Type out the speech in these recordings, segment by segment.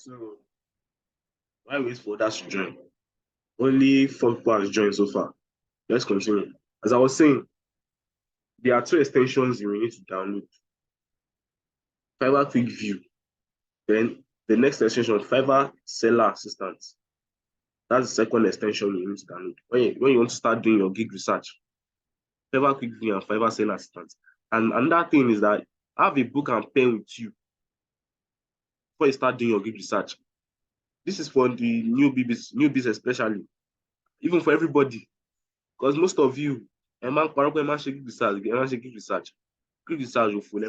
So why wait for others to join? Only 4 people has joined so far. Let's continue. As I was saying, there are two extensions you will need to download. Fiverr Quick View. Then the next extension, Fiverr Seller Assistant. That's the second extension you need to download. When you want to start doing your gig research, Fiverr Quick View and Fiverr Seller Assistant. And another thing is that have a book and pen with you before you start doing your gig research. This is for the newbies especially, even for everybody. Because most of you, gig research. Gig research will full.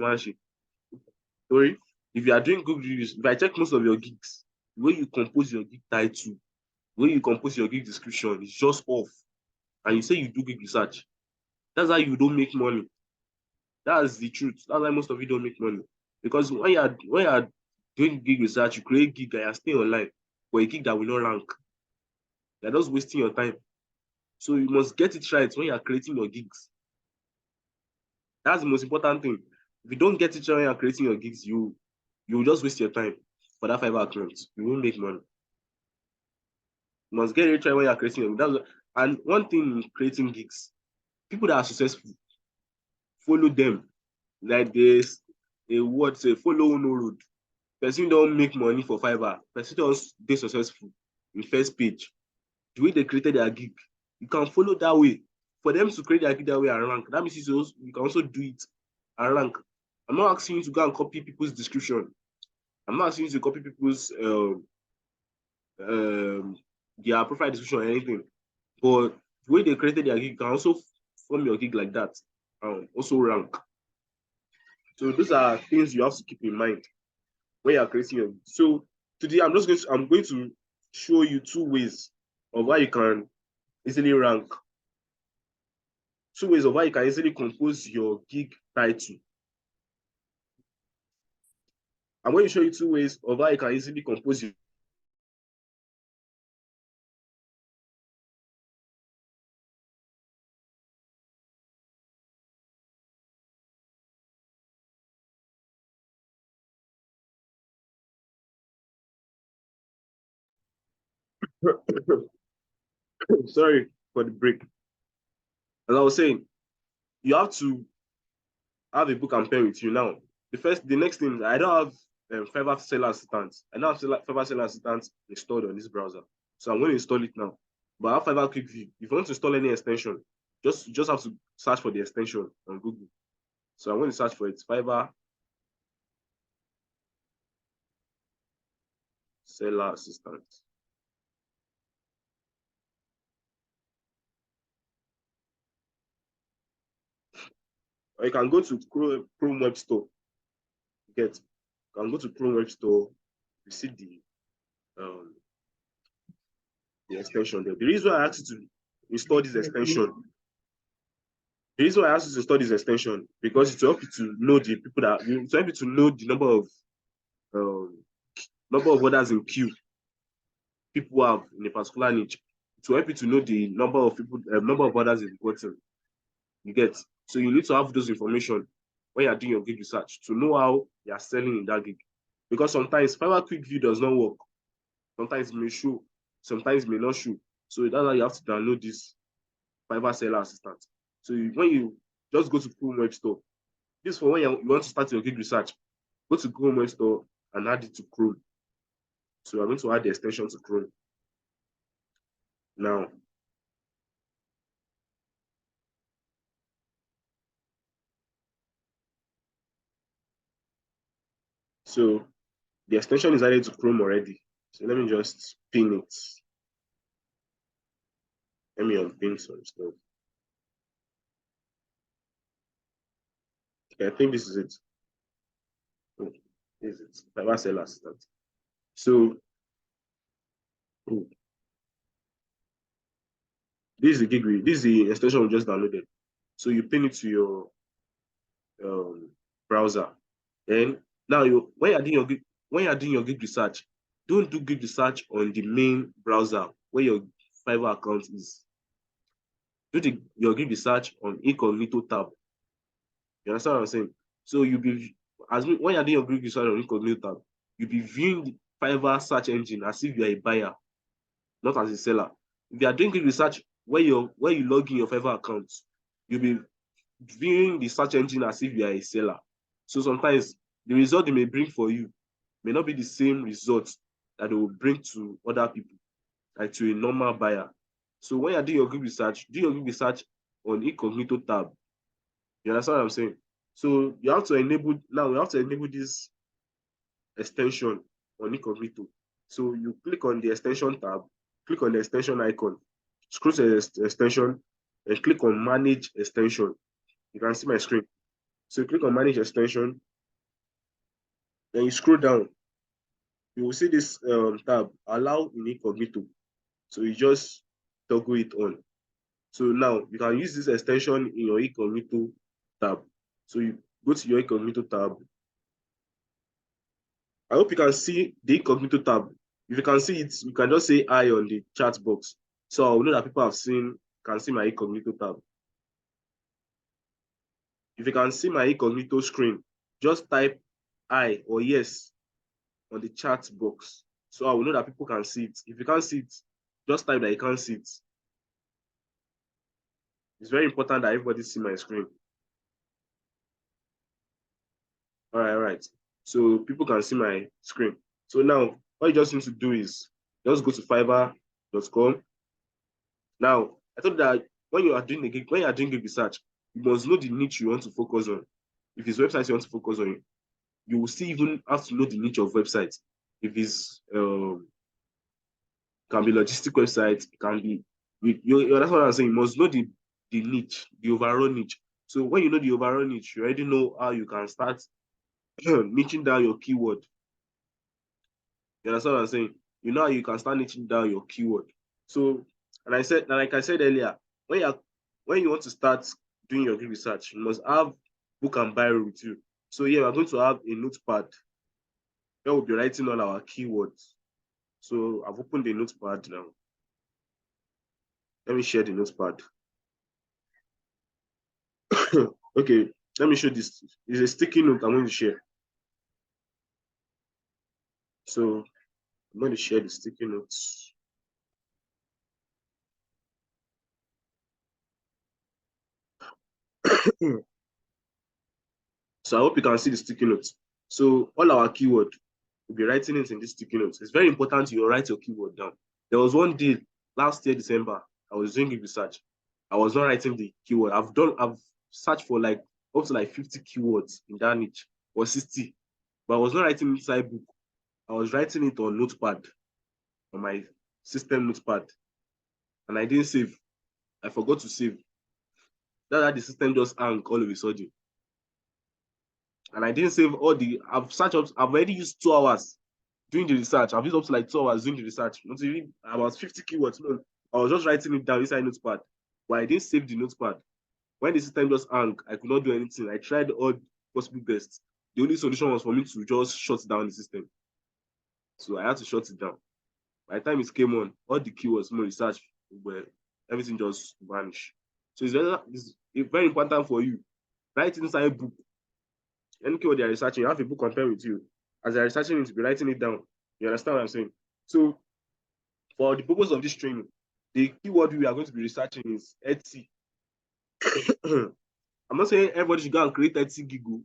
Sorry, if you are doing good reviews, if I check most of your gigs, the way you compose your gig title, the way you compose your gig description is just off. And you say you do gig research. That's how you don't make money. That's the truth. That's why most of you don't make money. Because when you are doing gig research, you create gig and you're staying online for a gig that will not rank. You're just wasting your time. So you must get it right when you're creating your gigs. That's the most important thing. If you don't get it right when you're creating your gigs, you will just waste your time for that Fiverr account. You won't make money. You must get it right when you're creating them. And one thing in creating gigs, people that are successful, follow them. Like this, a word say, follow no road. Person don't make money for Fiverr. Person don't be successful in first page. The way they created their gig, you can follow that way. For them to create their gig that way and rank, that means you can also do it and rank. I'm not asking you to go and copy people's description. I'm not asking you to copy people's their profile description or anything. But the way they created their gig, you can also form your gig like that and also rank. So those are things you have to keep in mind when you're creating your gig. So today I'm going to show you 2 ways of how you can easily rank. 2 ways of how you can easily compose your gig title. I'm going to show you 2 ways of how you can easily compose your sorry for the break. As I was saying, you have to have a book and pen with you now. The next thing, I don't have Fiverr Seller Assistant. I don't have Fiverr Seller Assistant installed on this browser. So I'm going to install it now. But I have Fiverr Quick View. If you want to install any extension, just have to search for the extension on Google. So I'm going to search for it. Fiverr Seller Assistant. Or you can go to Chrome Web Store. You can go to Chrome Web Store. You see the extension there. The reason why I asked you to install this extension, because it will help you to know the people that it will help you to know the number of orders in queue people have in a particular niche. It will help you to know the number of orders you've gotten. You get, so you need to have those information when you're doing your gig research to know how you're selling in that gig. Because sometimes Fiverr Quick View does not work. Sometimes it may show, sometimes it may not show. So that's why you have to download this Fiverr Seller Assistant. So when you just go to Chrome Web Store, this is for when you want to start your gig research. Go to Chrome Web Store and add it to Chrome. So I'm going to add the extension to Chrome. Now, so the extension is added to Chrome already. So let me just pin it. Let me unpin some stuff. Okay, I think this is it. Oh, this is it. Fiverr Seller Assistant. So this is the gig. This is the extension we just downloaded. So you pin it to your browser. Then now when you're doing your gig research, don't do gig research on the main browser where your Fiverr account is. Do your gig research on incognito tab. You understand what I'm saying? So when you're doing your gig research on incognito tab, you'll be viewing the Fiverr search engine as if you are a buyer, not as a seller. If you are doing quick research where you log in your Fiverr account, you'll be viewing the search engine as if you are a seller. So sometimes the result they may bring for you may not be the same result that they will bring to other people, like to a normal buyer. So when you're doing your quick research, do your quick research on incognito tab. You understand what I'm saying? So you have to enable now. We have to enable this extension on incognito. So you click on the extension tab, click on the extension icon, scroll to the extension, and click on manage extension. You can see my screen. So you click on manage extension, then you scroll down. You will see this tab, allow in incognito. So you just toggle it on. So now you can use this extension in your incognito tab. So you go to your incognito tab. I hope you can see the incognito tab. If you can see it, you can just say I on the chat box. So I'll know that people can see my incognito tab. If you can see my incognito screen, just type I or yes on the chat box. So I will know that people can see it. If you can't see it, just type that you can't see it. It's very important that everybody see my screen. All right. So people can see my screen. So now what you just need to do is just go to fiverr.com. Now, I thought that when you are doing a research, you must know the niche you want to focus on. If it's websites you want to focus on, you will still even have to know the niche of websites. If it's can be logistic websites, it can be that's what I'm saying. You must know the niche, the overall niche. So when you know the overall niche, you already know how you can start niching down your keyword. You understand what I'm saying? You know how you can start niching down your keyword. So, like I said earlier, when you want to start doing your research, you must have book and biro with you. So yeah, we're going to have a notepad where we'll be writing all our keywords. So I've opened the notepad now. Let me share the notepad. Okay, let me show this. It's a sticky note I'm going to share. So I'm going to share the sticky notes. So I hope you can see the sticky notes. So all our keyword, we'll be writing it in this sticky notes. It's very important you write your keyword down. There was one day last year, December, I was doing research. I was not writing the keyword. I've searched for like up to like 50 keywords in that niche or 60, but I was not writing inside book. I was writing it on notepad, on my system notepad, and I didn't save. I forgot to save. That the system just hung all of a sudden. And I didn't save all the I've already used 2 hours doing the research. I've used up to like 2 hours doing the research. Not really about 50 keywords. No, I was just writing it down inside notepad. But I didn't save the notepad. When the system just hung, I could not do anything. I tried all possible best. The only solution was for me to just shut down the system. So I had to shut it down. By the time it came on, all the keywords, more research, were everything just vanished. So it's very important for you. Write inside a book. Any keyword they are researching, you have a book compared with you. As they're researching it, be writing it down. You understand what I'm saying? So for the purpose of this training, the keyword we are going to be researching is Etsy. I'm not saying everybody should go and create Etsy Giggle.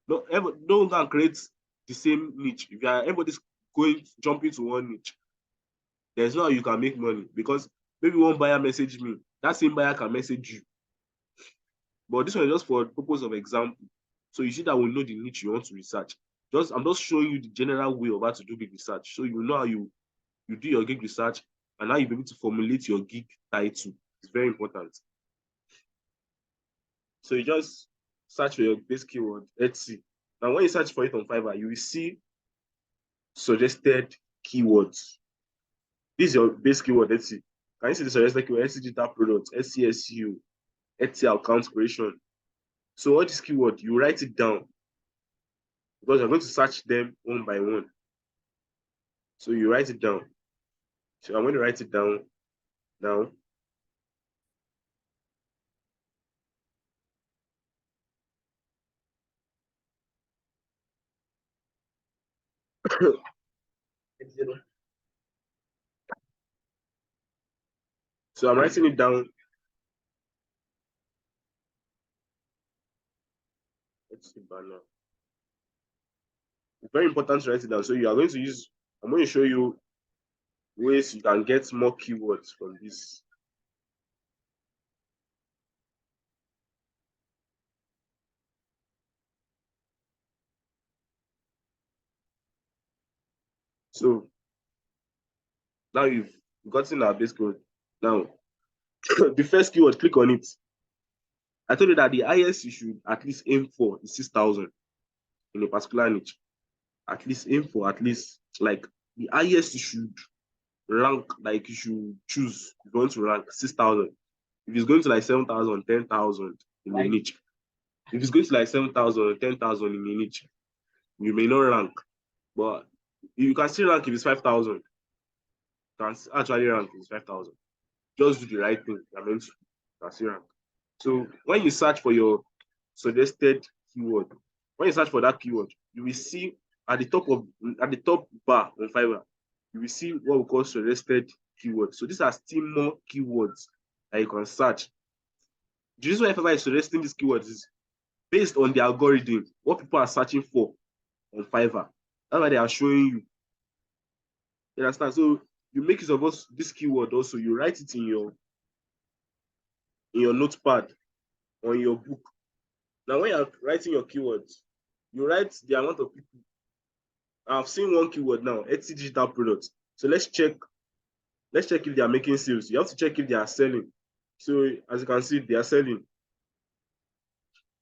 No, don't go and create the same niche. If everybody's going to jump into one niche, there's no how you can make money because maybe one buyer message me, that same buyer can message you. But this one is just for the purpose of example. So you see that we know the niche you want to research. I'm just showing you the general way of how to do gig research. So you know how you do your gig research and how you be able to formulate your gig title. It's very important. So you just search for your base keyword, Etsy. Now when you search for it on Fiverr, you will see suggested keywords. This is your base keyword, Etsy. Can you see the suggested keyword? Etsy digital products, Etsy SEO, Etsy account creation. So all this keyword, you write it down because you're going to search them one by one. So you write it down. So I'm going to write it down now. So I'm writing it down. Let's see, banner. It's very important to write it down. So you are going to use, I'm going to show you ways you can get more keywords from this. So now you've gotten our base code. Now, the first keyword, click on it. I told you that the highest you should at least aim for is 6,000 in a particular niche. At least aim for at least like the highest you should rank, like you should choose. If you want to rank 6,000. If it's going to like 7,000, 10,000 in a niche. If it's going to like 7,000 or 10,000 in a niche, you may not rank. But you can still rank if it's 5,000. You can actually rank if it's 5,000. Just do the right thing. I mean, you can still rank. So when you search for your suggested keyword, when you search for that keyword, you will see at the top bar on Fiverr, you will see what we call suggested keywords. So these are still more keywords that you can search. The reason why Fiverr is suggesting these keywords is based on the algorithm, what people are searching for on Fiverr. That's why they are showing you. You understand? So you make use of this keyword also. You write it in your notepad on your book. Now, when you're writing your keywords, you write the amount of people. I've seen one keyword now, Etsy digital products. So let's check if they are making sales. You have to check if they are selling. So as you can see, they are selling.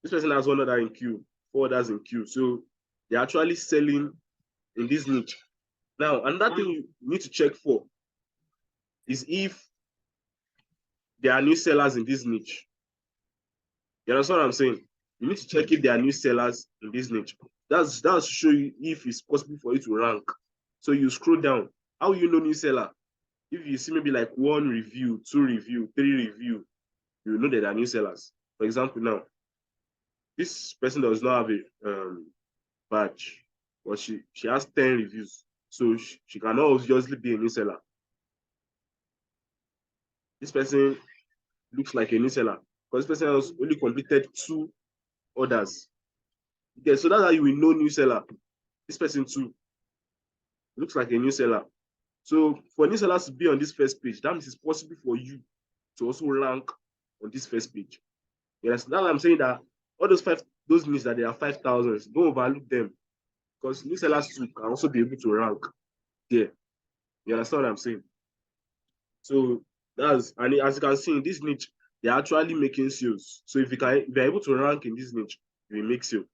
This person has one other in queue, four others in queue. So they're actually selling in this niche. Now, another thing you need to check for is if there are new sellers in this niche. You understand what I'm saying? You need to check if there are new sellers in this niche. That's to show you if it's possible for you to rank. So you scroll down. How will you know new seller? If you see maybe like 1 review, 2 review, 3 review, you know that there are new sellers. For example, now this person does not have a badge, but she has 10 reviews, so she cannot obviously be a new seller. This person looks like a new seller because this person has only completed 2 orders. Okay, so that's how you will know new seller. This person too looks like a new seller. So for new sellers to be on this first page, that means it's possible for you to also rank on this first page. Yes, now I'm saying that all those needs that they are 5,000, don't overlook them because new sellers too can also be able to rank there. You understand what I'm saying? So and as you can see in this niche, they're actually making sales. So if you're able to rank in this niche, you will make sales.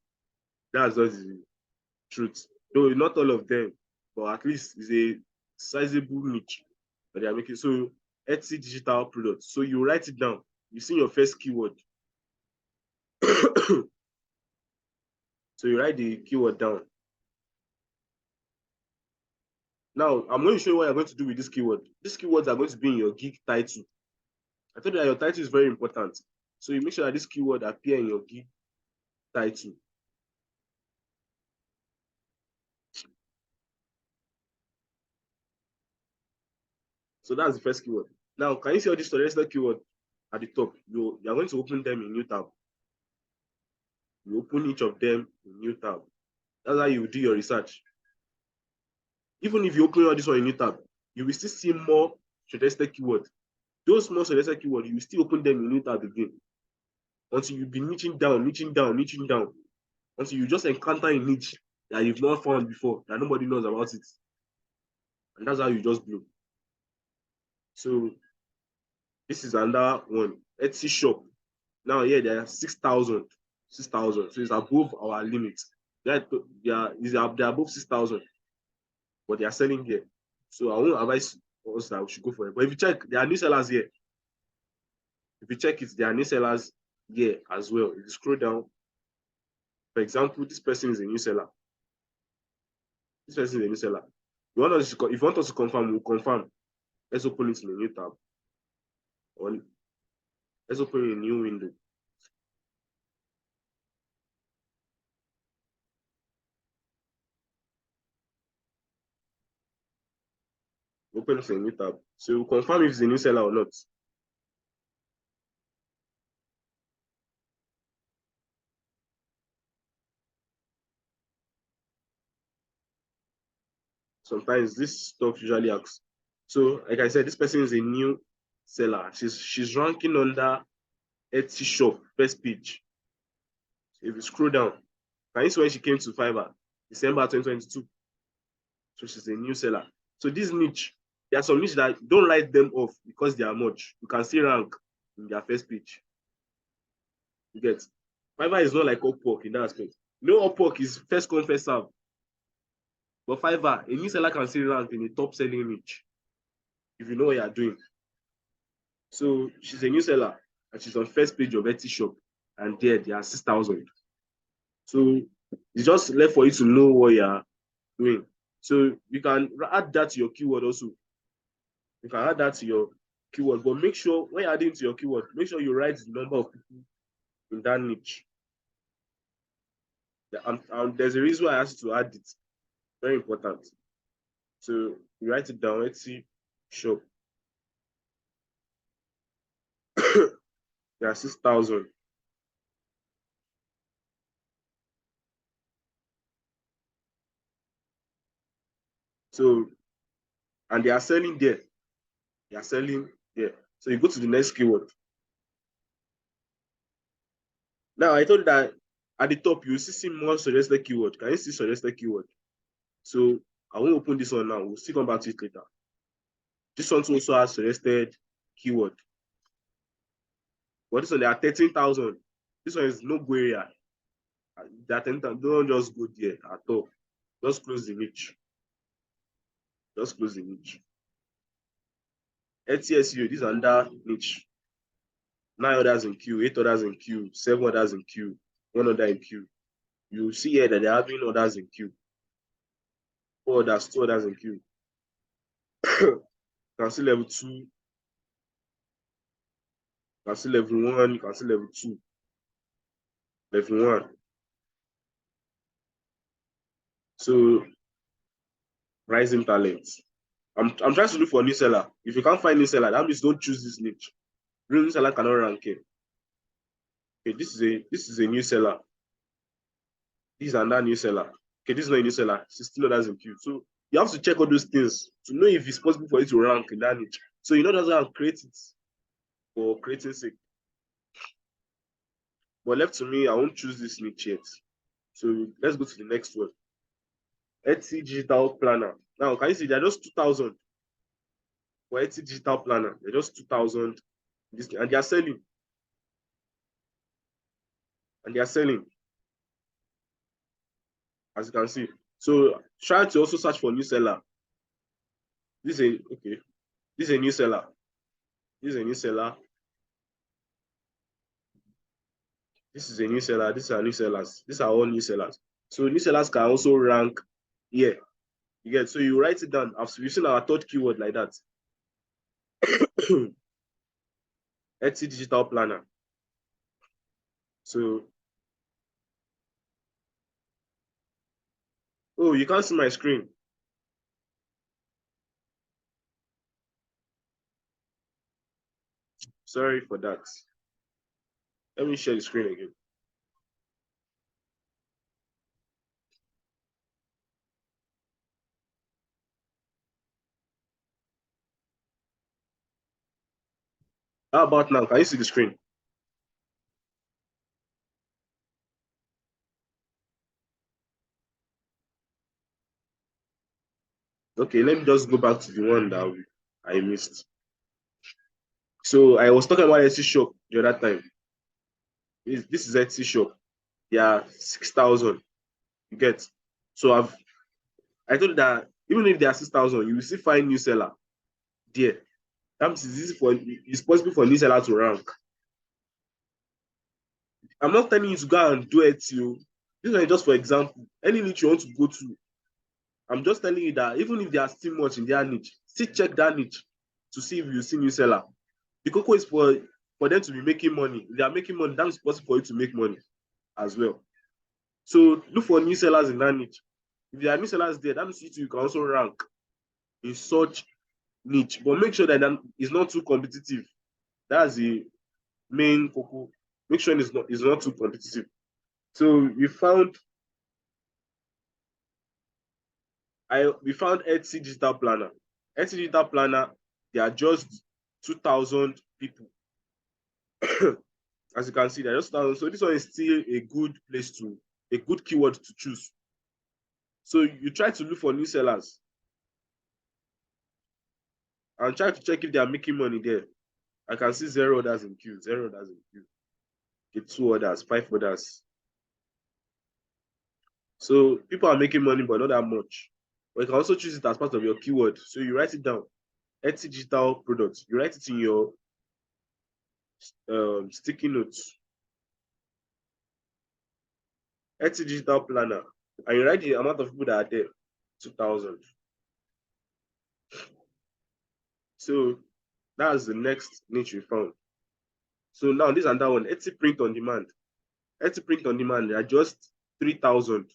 That's just the truth. Though not all of them, but at least it's a sizable niche that they are making. So Etsy digital products. So you write it down. You see your first keyword. So you write the keyword down. Now, I'm going to show you what you're going to do with this keyword. These keywords are going to be in your gig title. I told you that your title is very important. So you make sure that this keyword appear in your gig title. So that's the first keyword. Now, can you see all these suggested keyword at the top? You're going to open them in new tab. You open each of them in new tab. That's how you do your research. Even if you open all this one in new tab, you will still see more suggested keywords. Those more suggested keywords, you will still open them in new tab again until you be niching down, until you just encounter a niche that you've not found before, that nobody knows about it. And that's how you just blow. So this is another one. Etsy shop. Now, yeah, there are 6,000. 6,000. So it's above our limit. They're above 6,000, but they are selling here. So I won't advise us that we should go for it. But if you check, there are new sellers here. If you check it, there are new sellers here as well. If you scroll down, for example, this person is a new seller. This person is a new seller. If you want us to confirm, we'll confirm. Let's open it in a new tab. Or let's open a new window. open a new tab. So you confirm if it's a new seller or not. Sometimes this stuff usually asks. So, like I said, this person is a new seller. She's ranking under Etsy shop first page. If you scroll down, can you see when she came to Fiverr? December 2022. So she's a new seller. So this niche, there are some niche that don't write them off because they are much. You can see rank in their first page. You get Fiverr is not like Upwork in that aspect. No, Upwork is first come, first serve. But Fiverr, a new seller can see rank in a top selling niche if you know what you are doing. So she's a new seller and she's on first page of Etsy shop, and there are 6,000. So it's just left for you to know what you are doing. So you can add that to your keyword also. You can add that to your keyword, but make sure when you're adding to your keyword, make sure you write the number of people in that niche. And there's a reason why I asked you to add it. Very important. So you write it down. Etsy shop. There are 6,000. So, and they are selling there. They are selling there. So you go to the next keyword. Now I told you that at the top you see more suggested keyword. Can you see suggested keyword? So I won't open this one now. We'll still come back to it later. This one also has suggested keyword. But this one there are 13,000. This one is no go area. That don't just go there at all. Just close the niche. Just close the niche. LTSU, this is under niche. 9 others in queue, 8 others in queue, 7 others in queue, 1 other in queue. You see here that they're having others in queue. 4 others, 2 others in queue. You can see level 2. You can see level 1. You can see level 2. Level 1. So, rising talent. I'm trying to look for a new seller. If you can't find new seller, that means don't choose this niche. Real new seller cannot rank here. Okay, this is a new seller. This is another new seller. Okay, this is not a new seller. 16 others in queue. So you have to check all those things to know if it's possible for you to rank in that niche. So you know that's how I create it for creating sake. But left to me, I won't choose this niche yet. So let's go to the next one. Etsy digital planner. Now, can you see they're just 2,000 for Etsy digital planner? They're just 2,000. And they are selling. And they are selling, as you can see. So try to also search for new seller. This is a okay. This is a new seller. This is a new seller. This is a new seller. These are new sellers. These are all new sellers. So new sellers can also rank here. You get, so you write it down. After using our third keyword like that. Etsy digital planner. So, oh, you can't see my screen. Sorry for that. Let me share the screen again. How about now? Can you see the screen? Okay, let me just go back to the one that I missed. So I was talking about Etsy shop the other time. This is Etsy shop. Yeah, 6,000. You get. So I told you that even if they are 6,000, you will still find new seller there. That means it's possible for new seller to rank. I'm not telling you to go and do it. This is just for example. Any niche you want to go to, I'm just telling you that even if they are still much in their niche, still check that niche to see if you see new seller. The cocoa is for them to be making money. If they are making money, that is possible for you to make money as well. So look for new sellers in that niche. If there are new sellers there, that means you can also rank in such niche, but make sure that it's not too competitive. That's the main focus. Make sure it's not too competitive. So we found Etsy Digital Planner. Etsy Digital Planner, they are just 2,000 people. As you can see, they're just 2,000. So this one is still a good keyword to choose. So you try to look for new sellers and try to check if they are making money there. I can see 0 orders in queue, 0 orders in queue. Okay, 2 orders, 5 orders. So people are making money, but not that much. But you can also choose it as part of your keyword. So you write it down. Etsy digital products. You write it in your sticky notes. Etsy digital planner. And you write the amount of people that are there. 2,000. So that's the next niche we found. So now this and that one, Etsy print on demand. Etsy print on demand, they are just 3,000.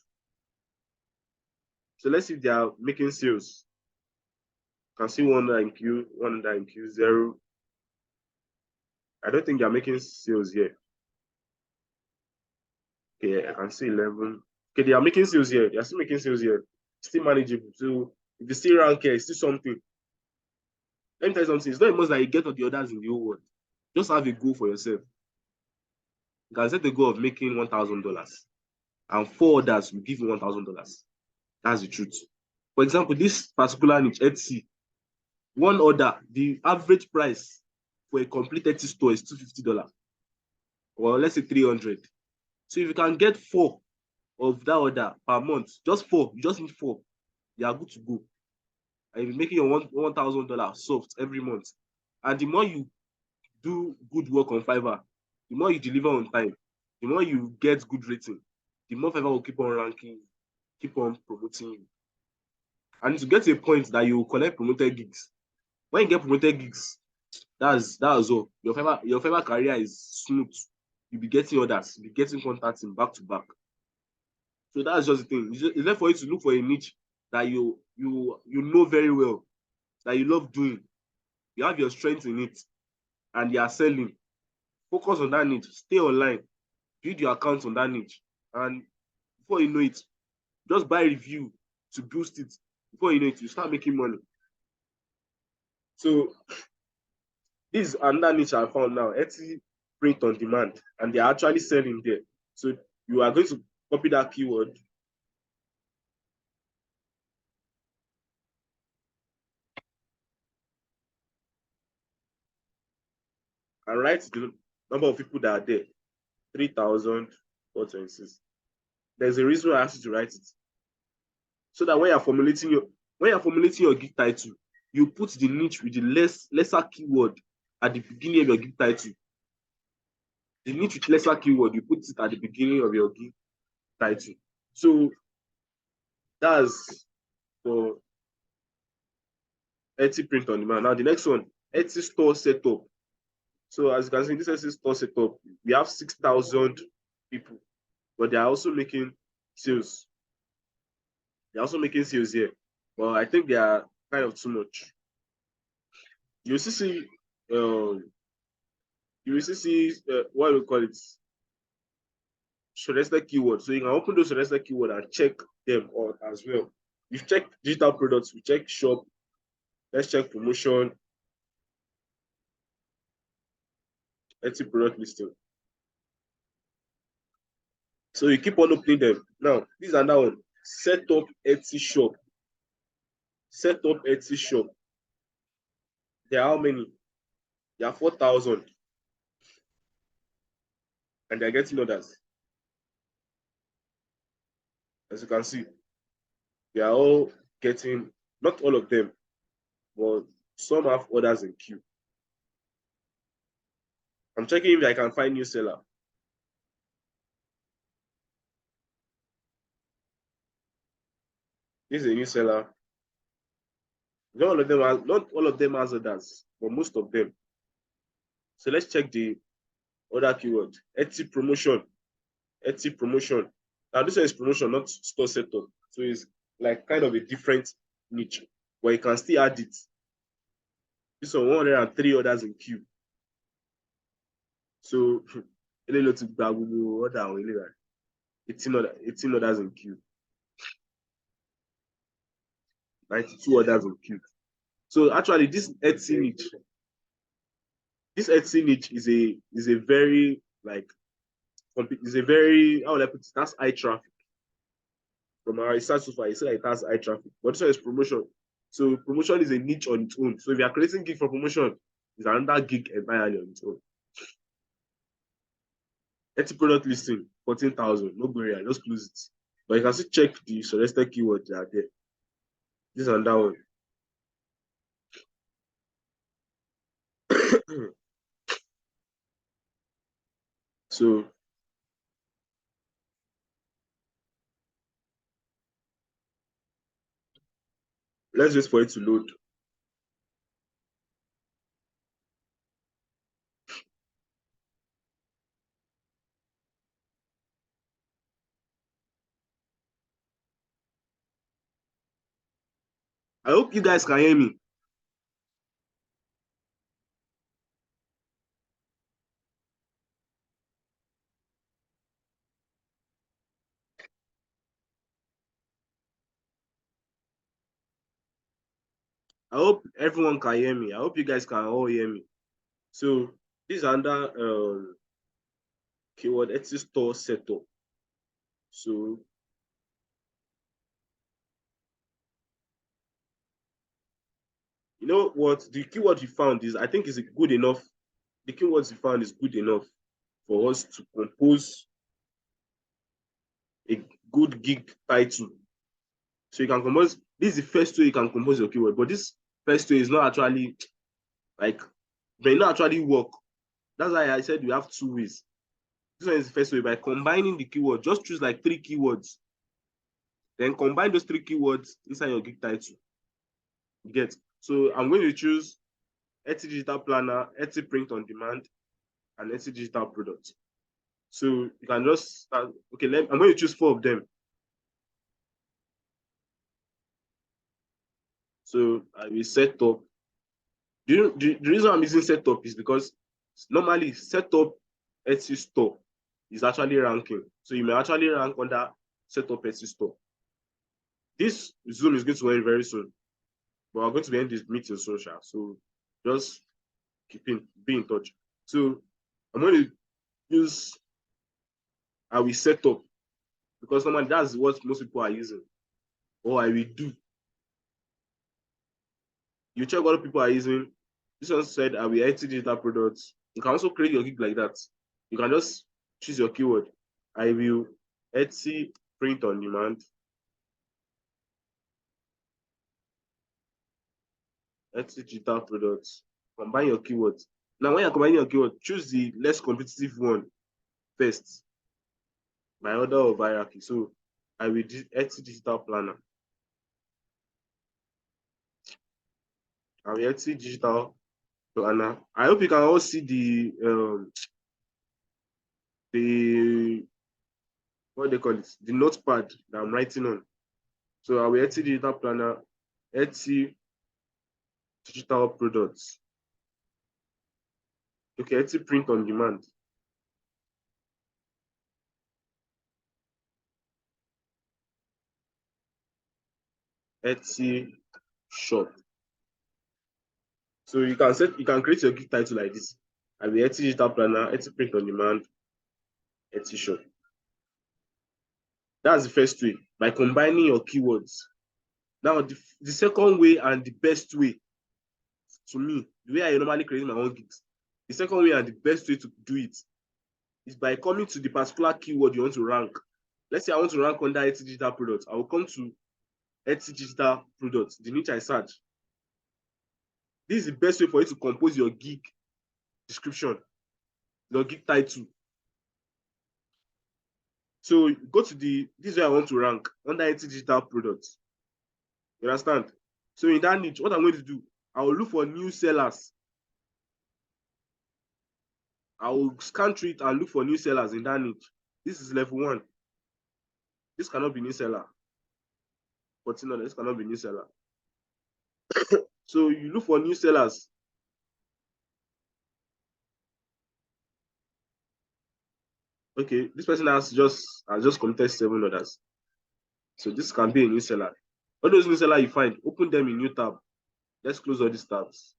So let's see if they are making sales. You can see 100 in queue, 100 in queue, 0. I don't think they are making sales here. Okay, I can see 11. Okay, they are making sales here. They are still making sales here. Still manageable. So if you still rank here, it's still something. Let me tell you something. It's not a must that you get all the others in the whole world. Just have a goal for yourself. You can set a goal of making $1,000, and 4 others will give you $1,000. That's the truth. For example, this particular niche, Etsy, one order, the average price for a complete Etsy store is $250, or let's say 300. So if you can get 4 of that order per month, just 4, you just need 4, you are good to go. And you're making your $1,000 soft every month. And the more you do good work on Fiverr, the more you deliver on time, the more you get good rating, the more Fiverr will keep on ranking, keep on promoting you. And to get to a point that you collect promoted gigs. When you get promoted gigs, that's all. Your Fiverr career is smooth. You'll be getting orders, you'll be getting contacts in back to back. So that's just the thing. It's left for you to look for a niche that you know very well, that you love doing. You have your strength in it, and you are selling. Focus on that niche. Stay online. Build your account on that niche. And before you know it, just buy review to boost it. Before you know it, you start making money. So this is another niche I found now. Etsy print on demand. And they're actually selling there. So you are going to copy that keyword and write the number of people that are there. 3,426. There's a reason I asked you to write it. So that when you're formulating your gig title, you put the niche with the lesser keyword at the beginning of your gig title. The niche with lesser keyword, you put it at the beginning of your gig title. So that's for Etsy print on demand. Now the next one, Etsy store setup. So as you can see, this Etsy store setup, we have 6,000 people, but they are also making sales. They're also making sales here, but I think they are kind of too much. You still see, what we call it, suggested keyword. So you can open those suggested keyword and check them out as well. We've checked digital products, we check shop. Let's check promotion, Etsy product listing. So you keep on opening them. Now, this is another one. Set up Etsy shop. Set up Etsy shop. There are how many? There are 4,000. And they're getting orders. As you can see, they are all getting, not all of them, but some have orders in queue. I'm checking if I can find new seller. This is a new seller. Not all of them has orders, but most of them. So let's check the other keyword. Etsy promotion. Etsy promotion. Now this one is promotion, not store setup. So it's like kind of a different niche, but you can still add it. This one 103 orders in queue. So eléyìí ló ti gba gbogbo order àwọn ilé rẹ̀ 18 orders in queue. 92 orders in queue. So actually this Etsy niche is a very like is a very, how would I put it, that's high traffic. From our research so far, it said it has high traffic. But this one is promotion. So promotion is a niche on its own. So if you are creating gig for promotion, it's another gig entirely on its own. Etsy product listing, 14,000. No barrier, just close it. But you can still check the suggested keywords that are there. This and that one. So let's wait for it to load. I hope you guys can hear me. I hope everyone can hear me. I hope you guys can all hear me. So this is under keyword Etsy store setup. So you know what the keyword you found is, I think is good enough. The keywords you found is good enough for us to compose a good gig title. So you can compose, this is the first way you can compose your keyword, but this first way is not actually like, may not actually work. That's why I said we have two ways. This one is the first way, by combining the keyword. Just choose like 3 keywords, then combine those 3 keywords inside your gig title. You get? So I'm going to choose Etsy digital planner, Etsy print on demand, and Etsy digital product. So you can just start, okay, I'm going to choose 4 of them. So I will set up. The reason I'm using setup is because normally setup Etsy store is actually ranking. So you may actually rank under setup Etsy store. This Zoom is going to end very soon, but we're going to end this meeting social. So just be in touch. So I'm going to use, I will set up, because normally that's what most people are using. Or I will do. You check what people are using. This one said I will Etsy digital products. You can also create your gig like that. You can just choose your keyword. I will Etsy print on demand. Etsy digital products. Combine your keywords. Now, when you're combining your keyword, choose the less competitive one first by order of hierarchy. So I will Etsy digital planner. I will Etsy digital planner. I hope you can all see the what they call it, the notepad that I'm writing on. So I will Etsy digital planner, Etsy digital products. Okay, Etsy print on demand. Etsy shop. So you can create your gig title like this. I will Etsy digital planner, Etsy print on demand, Etsy shop. That's the first way, by combining your keywords. Now, the second way and the best way, to me, the way I normally create my own gigs, the second way and the best way to do it is by coming to the particular keyword you want to rank. Let's say I want to rank under Etsy digital products. I will come to Etsy digital products, the niche I search. This is the best way for you to compose your gig description, your gig title. So go to this is where I want to rank under Etsy digital products. You understand? So in that niche, what I'm going to do, I will look for new sellers. I will scan through it and look for new sellers in that niche. This is level 1. This cannot be new seller. $14, this cannot be new seller. So you look for new sellers Okay, this person has just committed 7 orders. So this can be a new seller. All those new seller you find, open them in new tab. Let's close all these tabs.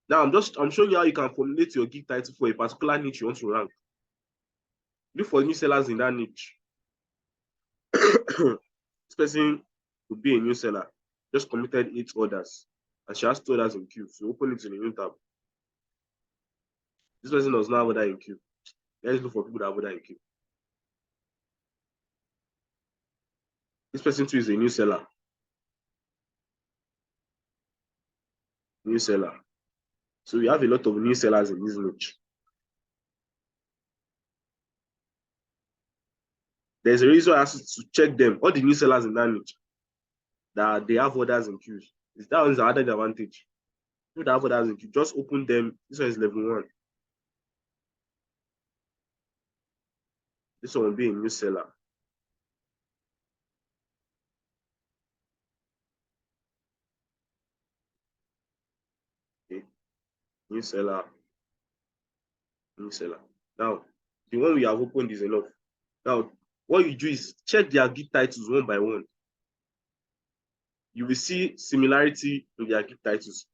Now I'm showing you how you can formulate your gig title for a particular niche you want to rank. Look for new sellers in that niche. This person could be a new seller, just committed 8 orders, and she has 2 orders in queue. So open it in a new tab. This person does not have order in queue. Let's look for people that have order in queue. This person too is a new seller. New seller. So we have a lot of new sellers in this niche. There's a reason I asked you to check them, all the new sellers in that niche, that they have orders in queues. That one is the added advantage. If they have orders in queue, just open them. This one is level 1. This one will be a new seller. Okay. New seller. New seller. Now, the one we have opened is enough. Now, what you do is check their gig titles one by one. You will see similarity in their gig titles.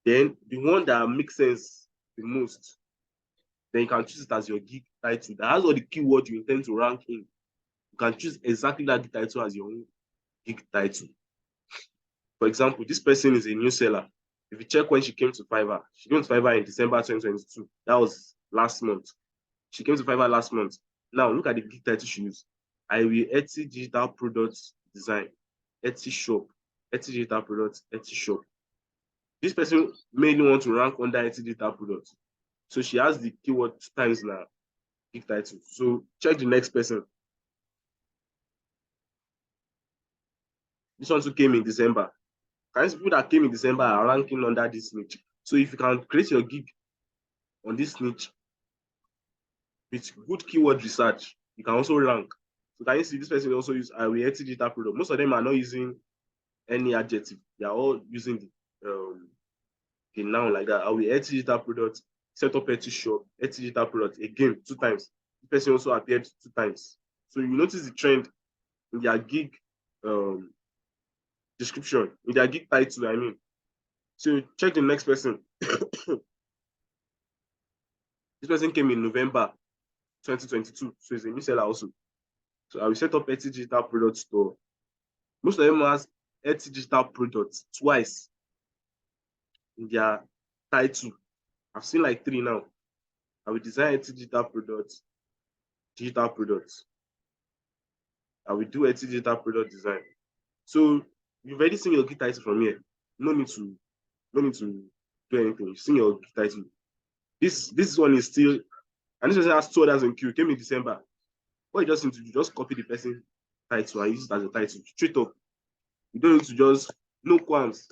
Then the one that makes sense the most, then you can choose it as your gig title. That has all the keywords you intend to rank in. You can choose exactly that gig title as your own gig title. For example, this person is a new seller. If you check when she came to Fiverr, she came to Fiverr in December 2022. That was last month. She came to Fiverr last month. Now, look at the gig title she used. I will Etsy digital products design, Etsy shop, Etsy digital products, Etsy shop. This person mainly want to rank under Etsy digital products. So she has the keyword 2 times now, gig title. So check the next person. This one too came in December. Kinds of people that came in December are ranking under this niche. So if you can create your gig on this niche with good keyword research, you can also rank. So can you see this person also use I will Etsy digital product. Most of them are not using any adjective. They are all using the noun like that. I will Etsy digital product, set up Etsy shop, Etsy digital product again 2 times. This person also appeared 2 times. So you notice the trend in their gig description, in their gig title, I mean. So check the next person. This person came in November 2022. So it's a new seller also. So I will set up Etsy digital product store. Most of them has Etsy digital products twice in their title. I've seen like 3 now. I will design Etsy digital products, digital products. I will do Etsy digital product design. So you've already seen your key title from here. No need to do anything. You've seen your key title. This one is still, and this person has 2 orders in queue. Came in December. What you just need to do, just copy the person title and use it as a title straight up. You don't need to just no qualms.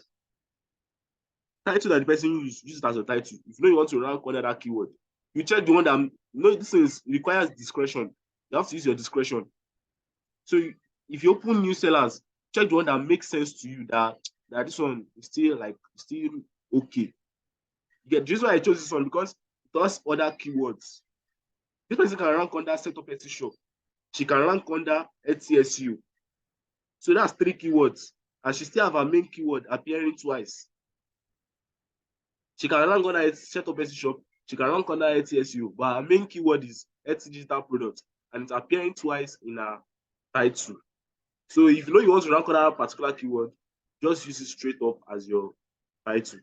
Title that the person use it as a title. If you know you want to rank under that keyword, you check the one that this is requires discretion. You have to use your discretion. So if you open new sellers, check the one that makes sense to you. That this one is still okay. The reason why I chose this one because it does other keywords. This person can rank under setup Etsy shop. She can rank under Etsy SEO. So that's 3 keywords. And she still have her main keyword appearing twice. She can rank under setup Etsy shop. She can rank under Etsy SEO. But her main keyword is Etsy digital product. And it's appearing twice in her title. So if you know you want to rank under a particular keyword, just use it straight up as your title.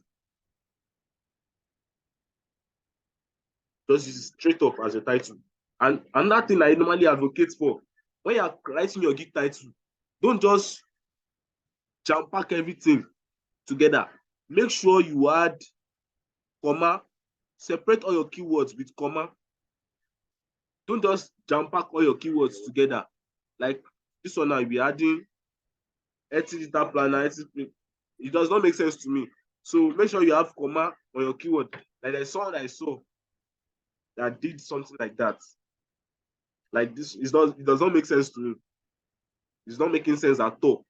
Just use it straight up as a title. And another thing I normally advocate for, when you're writing your gig title, don't just jam pack everything together. Make sure you add comma, separate all your keywords with comma. Don't just jam pack all your keywords together. Like this one now, you'll be adding Etsy digital planner, it does not make sense to me. So make sure you have comma on your keyword. Like there's someone that I saw that did something like that. Like this, it does not make sense to me. It's not making sense at all.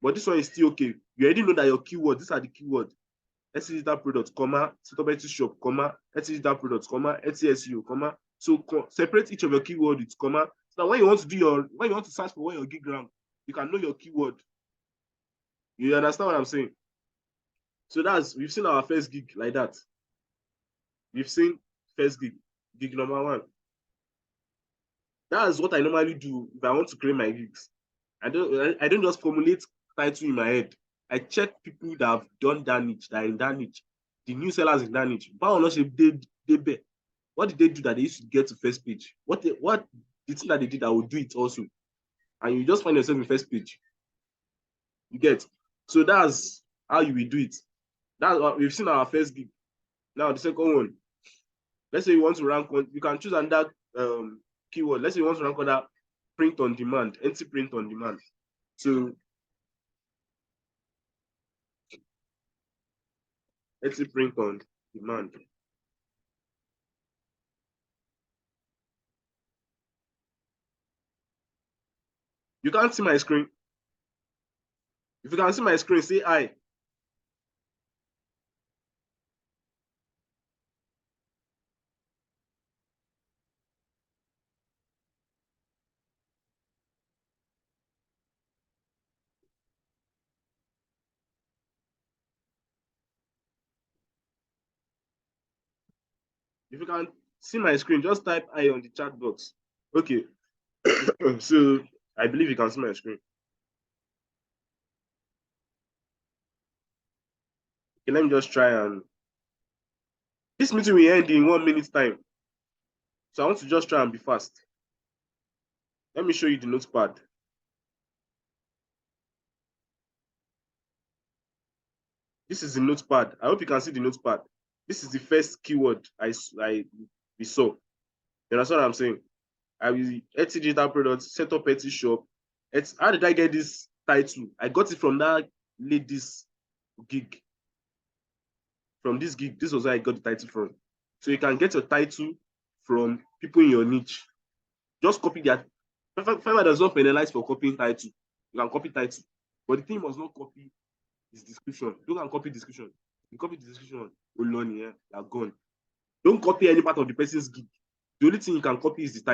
But this one is still okay. You already know that your keyword, these are the keywords. Etsy digital products, comma, set up Etsy shop, comma, Etsy digital products, comma, Etsy SEO, comma, So separate each of your keyword with comma. So that when you want to search for where your gig rank, you can know your keyword. You understand what I'm saying? So we've seen our first gig like that. We've seen first gig number one. That's what I normally do if I want to create my gigs. I don't just formulate title in my head. I check people that have done that niche, that are in that niche, the new sellers in that niche. What did they do that they used to get to first page? What the thing that they did, I will do it also. And you just find yourself in first page. You get. So that's how you will do it. That's what we've seen our first gig. Now the second one. Let's say you want to rank on, you can choose another keyword. Let's say you want to rank on that print on demand, NT print on demand. So NT print on demand. You can't see my screen. If you can see my screen, say hi. If you can see my screen, just type hi on the chat box. Okay. So I believe you can see my screen. Okay, let me just try and this meeting will end in 1 minute time. So I want to just try and be fast. Let me show you the notepad. This is the notepad. I hope you can see the notepad. This is the first keyword we saw. You understand what I'm saying? I will Etsy digital products, set up Etsy shop. How did I get this title? I got it from that lady's gig. From this gig, this was where I got the title from. So you can get your title from people in your niche. Just copy that. Fiverr does not penalize for copying title. You can copy title. But the thing must not copy is description. You can copy description. You copy the description, you're gone. Don't copy any part of the person's gig. The only thing you can copy is the title.